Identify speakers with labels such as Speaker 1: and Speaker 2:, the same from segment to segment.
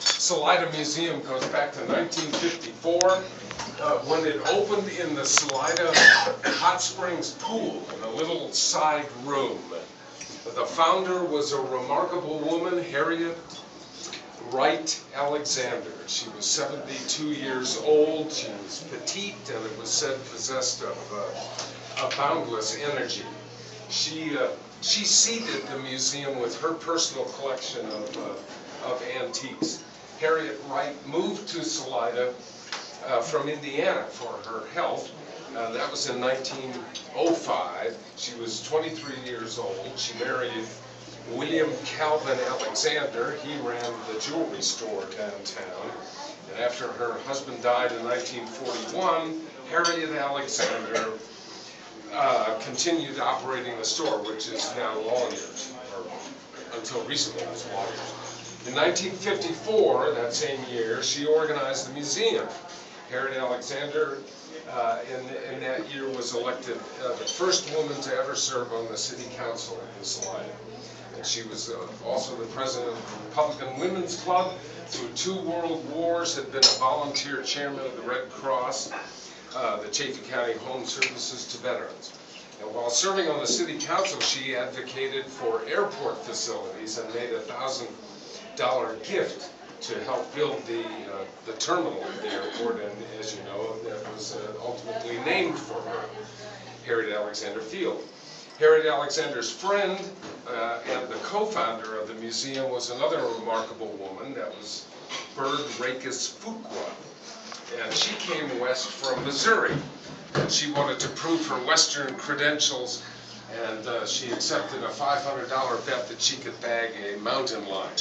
Speaker 1: Salida Museum goes back to 1954 when it opened in the Salida Hot Springs pool in a little side room. The founder was a remarkable woman, Harriet Wright Alexander. She was 72 years old. She was petite and it was said possessed of a boundless energy. She seeded the museum with her personal collection of antiques. Harriet Wright moved to Salida from Indiana for her health. That was in 1905. She was 23 years old. She married William Calvin Alexander. He ran the jewelry store downtown. And after her husband died in 1941, Harriet Alexander continued operating the store, which is now Lawyers, or until recently it was Lawyers. In 1954, that same year, she organized the museum. Harriet Alexander, in that year, was elected the first woman to ever serve on the city council in Salida. And she was also the president of the Republican Women's Club. Through 2 world wars, had been a volunteer chairman of the Red Cross, the Chaffee County Home Services to veterans. And while serving on the city council, she advocated for airport facilities and made a $1,000 gift to help build the terminal at the airport, and as you know, that was ultimately named for her, Harriet Alexander Field. Harriet Alexander's friend and the co-founder of the museum was another remarkable woman. That was Bird Rakes Fuqua. And she came west from Missouri. And she wanted to prove her Western credentials, and she accepted a $500 bet that she could bag a mountain lion, and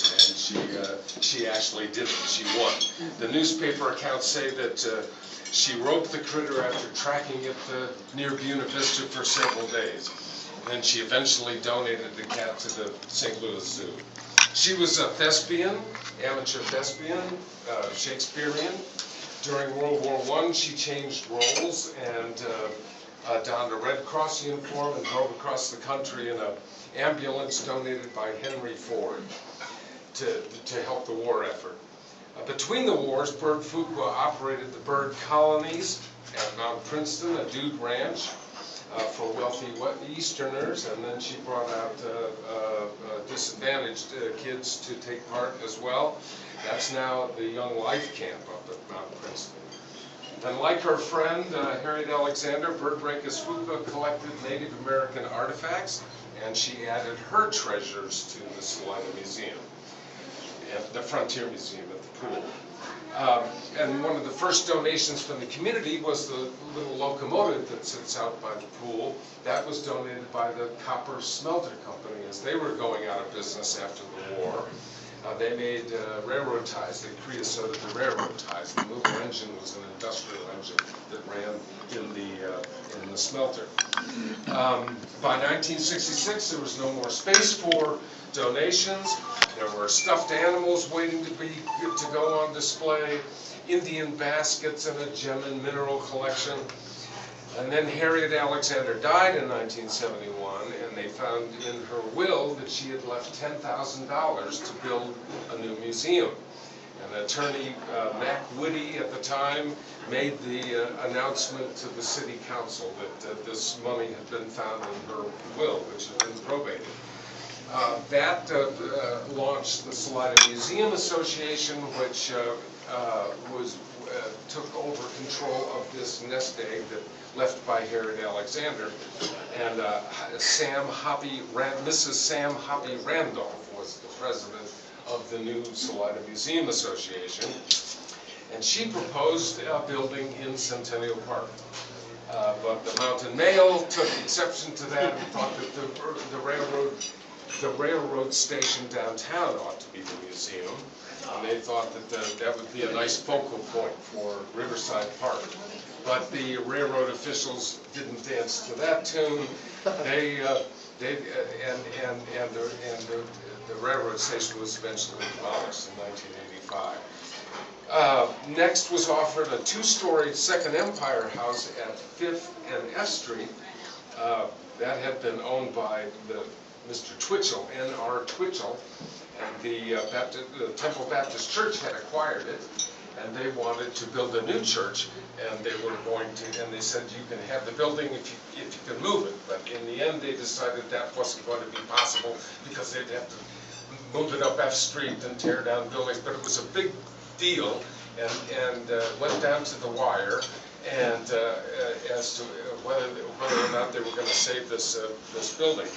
Speaker 1: she actually did it. She won. The newspaper accounts say that she roped the critter after tracking it near Buena Vista for several days. And then she eventually donated the cat to the St. Louis Zoo. She was a thespian, amateur thespian, Shakespearean. During World War I, she changed roles and donned a Red Cross uniform and drove across the country in an ambulance donated by Henry Ford to help the war effort. Between the wars, Bird Fuqua operated the bird colonies at Mount Princeton, a dude ranch for wealthy Easterners, and then she brought out disadvantaged kids to take part as well. That's now the Young Life Camp up at Mount Princeton. And like her friend, Harriet Alexander, Bird Rakes Fuqua collected Native American artifacts, and she added her treasures to the Salida Museum, at the Frontier Museum at the pool. And one of the first donations from the community was the little locomotive that sits out by the pool. That was donated by the Copper Smelter Company as they were going out of business after the war. They made railroad ties. They creosoted the railroad ties. The mover engine was an industrial engine that ran in the smelter. By 1966, there was no more space for donations. There were stuffed animals waiting to go on display, Indian baskets, and a gem and mineral collection. And then Harriet Alexander died in 1971, and they found in her will that she had left $10,000 to build a new museum. And attorney Mac Whitty at the time made the announcement to the city council that this money had been found in her will, which had been probated. That launched the Salida Museum Association, which took over control of this nest egg that left by Harriet Alexander, and Mrs. Sam Hoppy Randolph was the president of the new Salida Museum Association, and she proposed a building in Centennial Park. But the Mountain Mail took exception to that and thought that the railroad station downtown ought to be the museum, and they thought that that would be a nice focal point for Riverside Park. But the railroad officials didn't dance to that tune. The railroad station was eventually demolished in 1985. Next was offered a 2-story Second Empire house at 5th and F Street. That had been owned by Mr. Twitchell, N.R. Twitchell, And the Temple Baptist Church had acquired it, and they wanted to build a new church, and they were going to, and they said you can have the building if you can move it. But in the end, they decided that wasn't going to be possible because they'd have to move it up F Street and tear down buildings. But it was a big deal, and went down to the wire, and as to whether or not they were going to save this building.